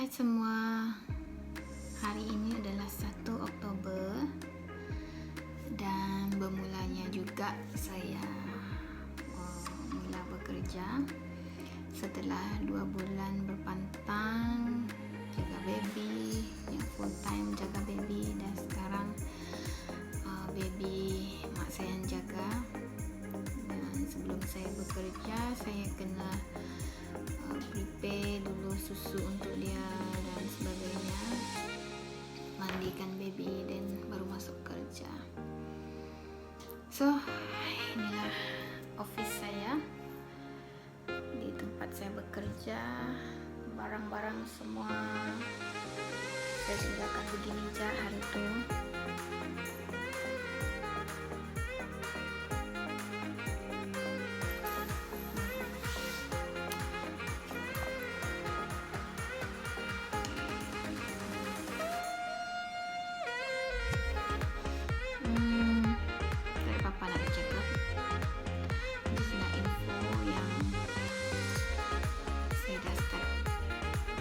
Hai semua, hari ini adalah 1 Oktober dan bermulanya juga saya mula bekerja setelah 2 bulan berpantang jaga baby, yang full time jaga baby, dan sekarang baby mak saya yang jaga. Dan sebelum saya bekerja, saya kena prepare dulu susu untuk dia dan sebagainya, mandikan baby, dan baru masuk kerja. So, inilah office saya, di tempat saya bekerja. Barang-barang semua saya sediakan begini je hari itu. Tak ada apa-apa nak cakap. Just nak info yang saya dah start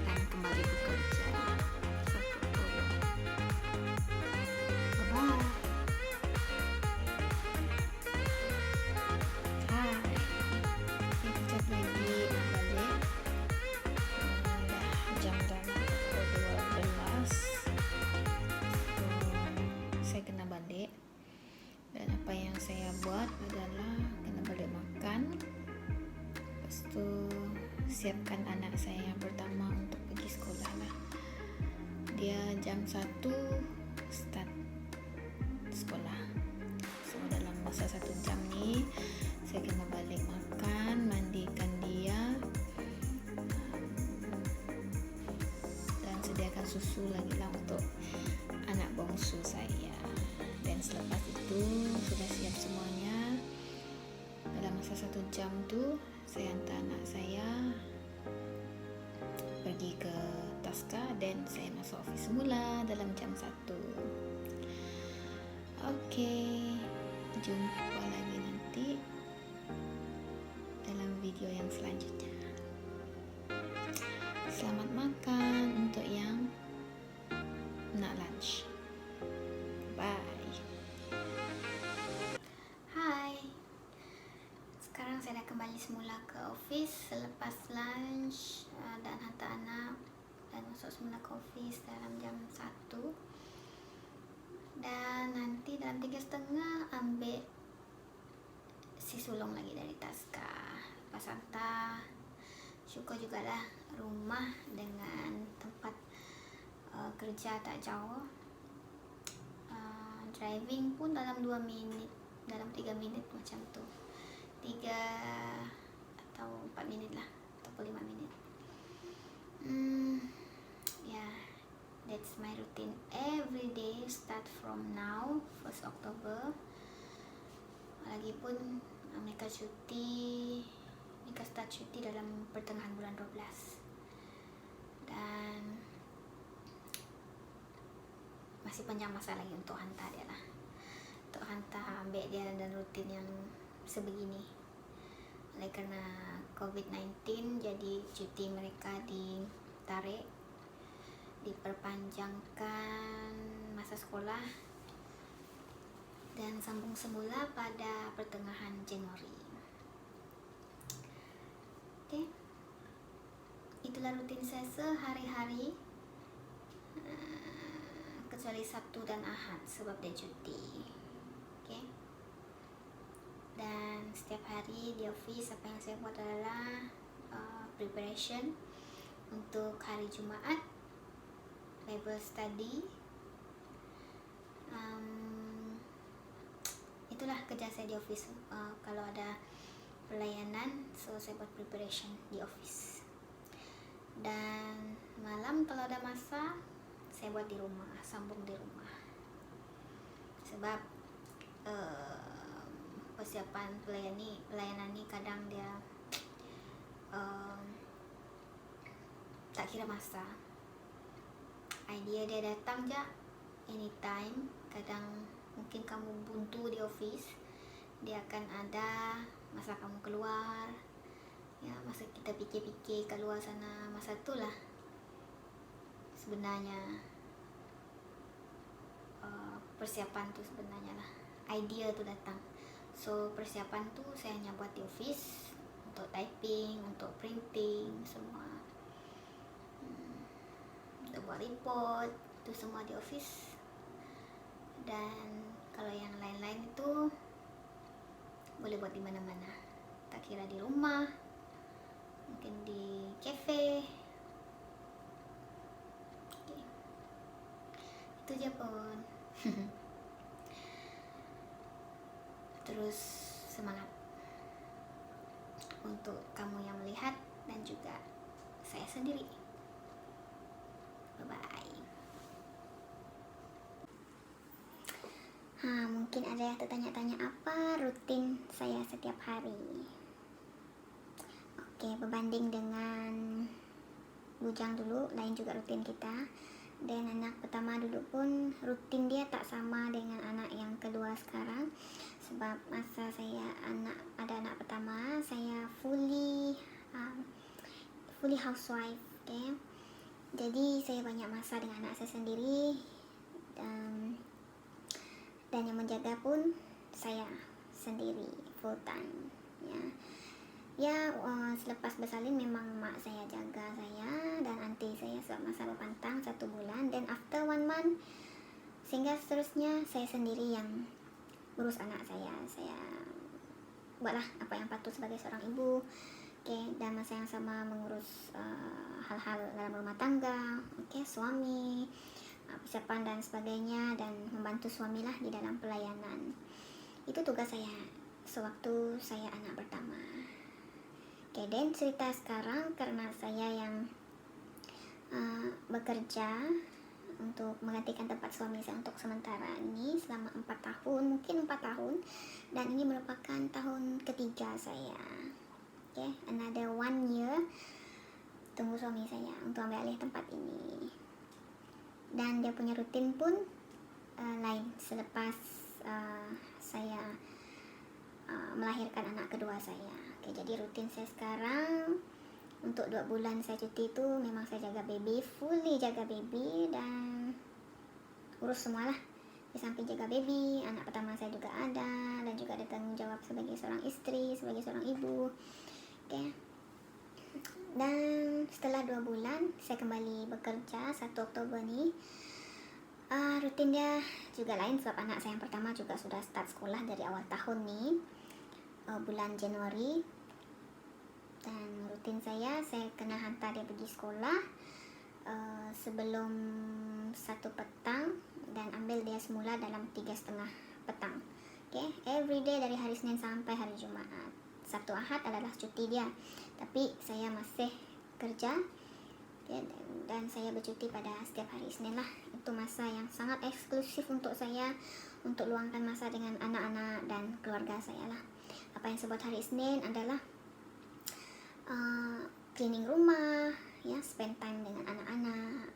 dan kembali bekerja 1 Oktober. Bye-bye. Hai, sekejap lagi nak balik. Dah jam dah pukul 12. Saya kena balik. Dan apa yang saya buat adalah kena balik makan, lepas tu siapkan anak saya yang pertama untuk pergi sekolah lah. Dia jam 1 start sekolah. So dalam masa 1 jam ni saya kena balik makan, mandikan dia, dan sediakan susu lagi lah untuk anak bongsu saya. Dan selepas itu sudah siap semuanya. Dalam masa 1 jam tu saya hantar anak saya pergi ke Tasca dan saya masuk office semula dalam jam 1. Okey, jumpa lagi nanti dalam video yang selanjutnya. Selamat makan untuk yang nak lunch. Bye. Hai, sekarang saya dah kembali semula ke office selepas lunch dan hantar anak dan masuk semula ke office dalam jam 1. Dan nanti dalam 3.30 ambil si sulung lagi dari Tasca. Lepas hantar, syukur jugalah rumah dengan tempat kerja tak jauh. Driving pun dalam 2 minit, dalam 3 minit macam tu, 3 atau 4 minit lah, atau 5 minit. Yeah, that's my routine every day start from now 1 Oktober. Lagipun mereka start cuti dalam pertengahan bulan 12, dan masih panjang masa lagi untuk hantar dia lah, untuk hantar ambil dia dan rutin yang sebegini. Oleh kerana COVID-19, jadi cuti mereka ditarik, diperpanjangkan masa sekolah, dan sambung semula pada pertengahan Januari. Okay, itulah rutin saya sehari-hari, kecuali Sabtu dan Ahad sebab dia cuti. Okay, dan setiap hari di office apa yang saya buat adalah preparation untuk hari Jumaat, Bible study. Itulah kerja saya di office. Kalau ada pelayanan, so saya buat preparation di office. Dan malam kalau ada masa, saya buat di rumah, sambung di rumah. Sebab persiapan pelayanan ni kadang dia tak kira masa. Idea dia datang je anytime. Kadang mungkin kamu buntu di office, dia akan ada masa kamu keluar, ya, masa kita fikir-fikir keluar sana, masa tu lah sebenarnya persiapan tuh sebenarnya lah, idea tuh datang. So persiapan tuh saya hanya buat di office, untuk typing, untuk printing semua, untuk buat report itu semua di office. Dan kalau yang lain-lain itu boleh buat di mana-mana, tak kira di rumah, mungkin di cafe. Oke. Itu aja pun. Terus semangat untuk kamu yang melihat dan juga saya sendiri. Bye bye. Mungkin ada yang tertanya-tanya apa rutin saya setiap hari. Oke, berbanding dengan bujang dulu, lain juga rutin kita. Dan anak pertama dulu pun rutin dia tak sama dengan anak yang kedua sekarang. Sebab masa saya ada anak pertama, saya fully housewife, okay? Jadi saya banyak masa dengan anak saya sendiri, dan yang menjaga pun saya sendiri full time, selepas bersalin memang mak saya jaga saya dan aunty saya selama masa berpantang 1 bulan, dan after 1 month sehingga seterusnya saya sendiri yang urus anak saya buatlah apa yang patut sebagai seorang ibu, dan masa yang sama mengurus hal-hal dalam rumah tangga, suami, persiapan dan sebagainya, dan membantu suamilah di dalam pelayanan. Itu tugas saya sewaktu saya anak pertama. Dan cerita sekarang karena saya yang bekerja untuk menggantikan tempat suami saya untuk sementara ini selama 4 tahun, mungkin 4 tahun, dan ini merupakan tahun ketiga saya. Another 1 year tunggu suami saya untuk ambil alih tempat ini. Dan dia punya rutin pun lain selepas saya melahirkan anak kedua saya. Jadi rutin saya sekarang untuk 2 bulan saya cuti itu memang saya jaga baby, fully jaga baby dan urus semualah. Di samping jaga baby, anak pertama saya juga ada, dan juga ada tanggung jawab sebagai seorang istri, sebagai seorang ibu. Dan setelah 2 bulan saya kembali bekerja 1 Oktober ni. Rutin dia juga lain sebab anak saya yang pertama juga sudah start sekolah dari awal tahun ni, bulan Januari. Dan rutin saya kena hantar dia pergi sekolah sebelum 1 petang dan ambil dia semula dalam 3:30 petang. Every day dari hari Senin sampai hari Jumaat. Sabtu Ahad adalah cuti dia, tapi saya masih kerja, dan saya bercuti pada setiap hari Senin lah. Itu masa yang sangat eksklusif untuk saya, untuk luangkan masa dengan anak-anak dan keluarga saya lah. Apa yang saya buat hari Senin adalah cleaning rumah, spend time dengan anak-anak.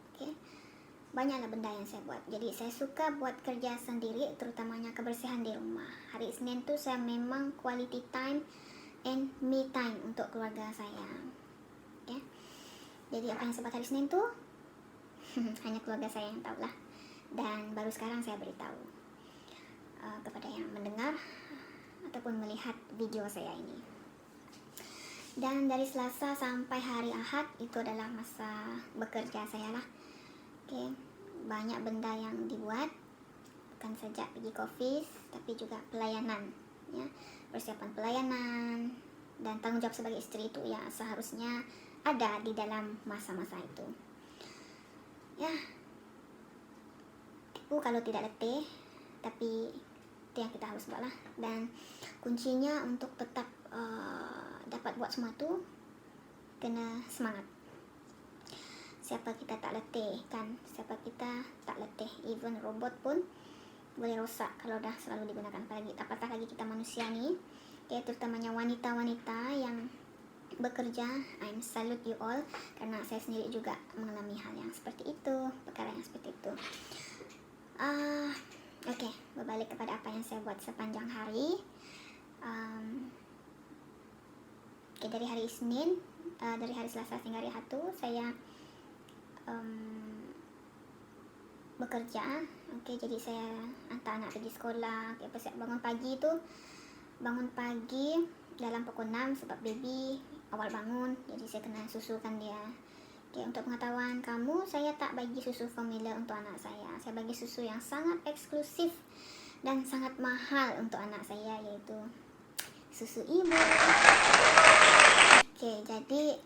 Banyaklah benda yang saya buat. Jadi saya suka buat kerja sendiri, terutamanya kebersihan di rumah. Hari Senin tu saya memang quality time and me time untuk keluarga saya. Jadi apa yang saya buat hari Senin tu hanya keluarga saya yang tahulah. Dan baru sekarang saya beritahu kepada yang mendengar ataupun melihat video saya ini. Dan dari Selasa sampai hari Ahad itu adalah masa bekerja saya lah. Banyak benda yang dibuat, bukan saja pergi ke office tapi juga pelayanan, persiapan pelayanan dan tanggung jawab sebagai istri itu seharusnya ada di dalam masa-masa itu. Tipu kalau tidak letih, tapi itu yang kita harus buat lah. Dan kuncinya untuk tetap dapat buat semua itu kena semangat. Siapa kita tak letih kan? Siapa kita tak letih? Even robot pun boleh rosak kalau dah selalu digunakan. Apatah lagi kita manusia ni, terutamanya wanita-wanita yang bekerja. I'm salute you all, karena saya sendiri juga mengalami hal yang seperti itu, perkara yang seperti itu. Berbalik kepada apa yang saya buat sepanjang hari. Dari hari Senin, dari hari Selasa hingga hari Sabtu saya bekerja. Okey, jadi saya hantar anak pergi sekolah. Okay, pasal bangun pagi dalam pukul 6 sebab baby awal bangun, jadi saya kena susukan dia. Okay, untuk pengetahuan kamu, saya tak bagi susu formula untuk anak saya. Saya bagi susu yang sangat eksklusif dan sangat mahal untuk anak saya, iaitu susu ibu. Okay, jadi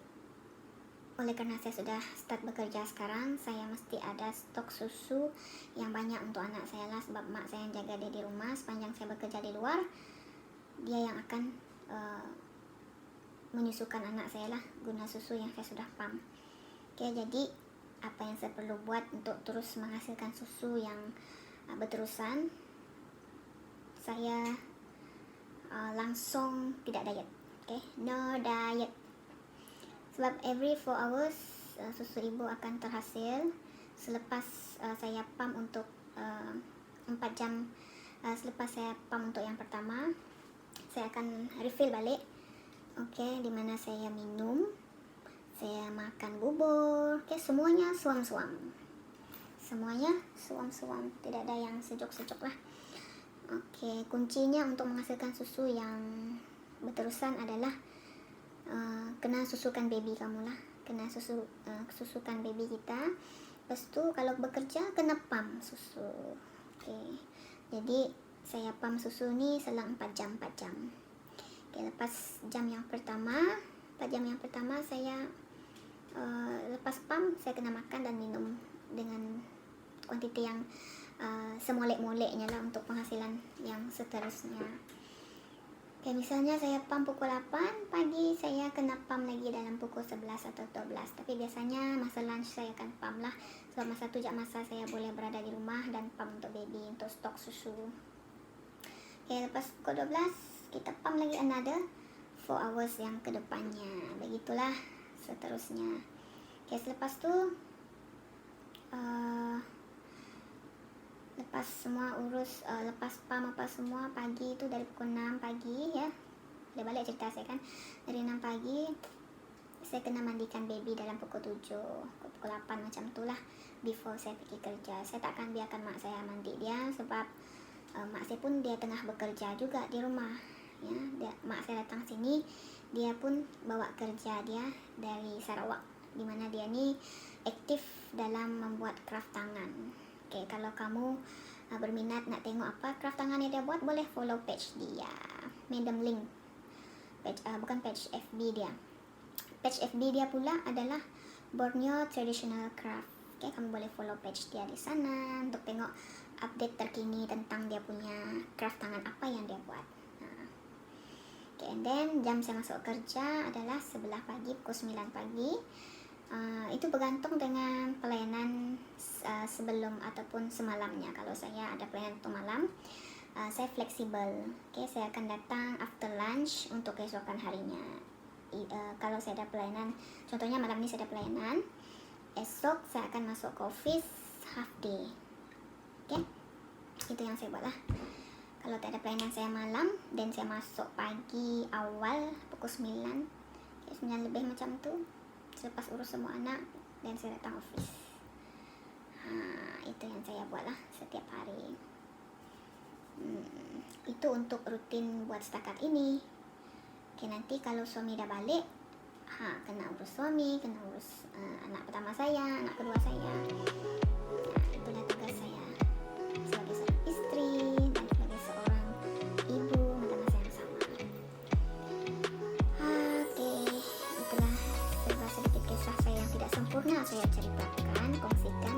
oleh kerana saya sudah start bekerja sekarang, saya mesti ada stok susu yang banyak untuk anak saya lah, sebab mak saya yang jaga dia di rumah sepanjang saya bekerja di luar. Dia yang akan menyusukan anak saya lah guna susu yang saya sudah pam. Okay, jadi apa yang saya perlu buat untuk terus menghasilkan susu yang berterusan, saya langsung tidak diet. Okay, no diet. Sebab every 4 hours susu ibu akan terhasil. Selepas saya pam untuk 4 jam selepas saya pam untuk yang pertama, saya akan refill balik. Okey, di mana saya minum, saya makan bubur, okey, semuanya suam-suam. Semuanya suam-suam, tidak ada yang sejuk-sejuk lah. Okey, kuncinya untuk menghasilkan susu yang berterusan adalah kena susukan baby kamu lah. Kena susukan baby kita. Lepas tu kalau bekerja kena pam susu. Okey. Jadi saya pam susu ni selang 4 jam. Okay, lepas jam yang pertama, saya lepas pam saya kena makan dan minum dengan kuantiti yang semolek-moleknya lah untuk penghasilan yang seterusnya. Okay, misalnya saya pam pukul 8 pagi, saya kena pam lagi dalam pukul 11 atau 12. Tapi biasanya masa lunch saya akan pam lah, sebab masa tu masa saya boleh berada di rumah dan pam untuk baby, untuk stok susu. Okay, lepas pukul 12 kita pam lagi another 4 hours yang kedepannya. Begitulah seterusnya. Okay, selepas tu lepas semua lepas pam apa semua pagi tu, dari pukul 6 pagi ya. Dia balik cerita saya kan. Dari 6 pagi saya kena mandikan baby dalam pukul 7, pukul 8 macam tu lah, before saya pergi kerja. Saya tak akan biarkan mak saya mandi dia, sebab mak saya pun dia tengah bekerja juga di rumah ya. Mak saya datang sini, dia pun bawa kerja dia dari Sarawak, di mana dia ni aktif dalam membuat craft tangan. Okay, kalau kamu berminat nak tengok apa craft tangan yang dia buat, boleh follow page dia, Madam Link page, bukan page FB dia. Page FB dia pula adalah Borneo Traditional Craft. Okay, kamu boleh follow page dia di sana untuk tengok update terkini tentang dia punya craft tangan apa yang dia buat. Okay, and then jam saya masuk kerja adalah 11 pagi, pukul 9 pagi. Itu bergantung dengan pelayanan sebelum ataupun semalamnya. Kalau saya ada pelayanan untuk malam, saya fleksibel. Okay, saya akan datang after lunch untuk keesokan harinya. Kalau saya ada pelayanan, contohnya malam ni saya ada pelayanan, esok saya akan masuk ke office half day. Okay, itu yang saya buat lah. Kalau tak ada pelayanan saya malam, dan saya masuk pagi awal pukul 9, okay, 9 lebih macam tu, selepas urus semua anak, dan saya datang office. Itu yang saya buat lah setiap hari. Itu untuk rutin buat setakat ini. Okay, nanti kalau suami dah balik, kena urus suami, kena urus anak pertama saya, anak kedua saya. Itulah tugas saya sebagai seorang istri dan sebagai seorang ibu masa-masa yang sama. Okay, itulah sedikit kisah saya yang tidak sempurna saya ceritakan, kongsikan.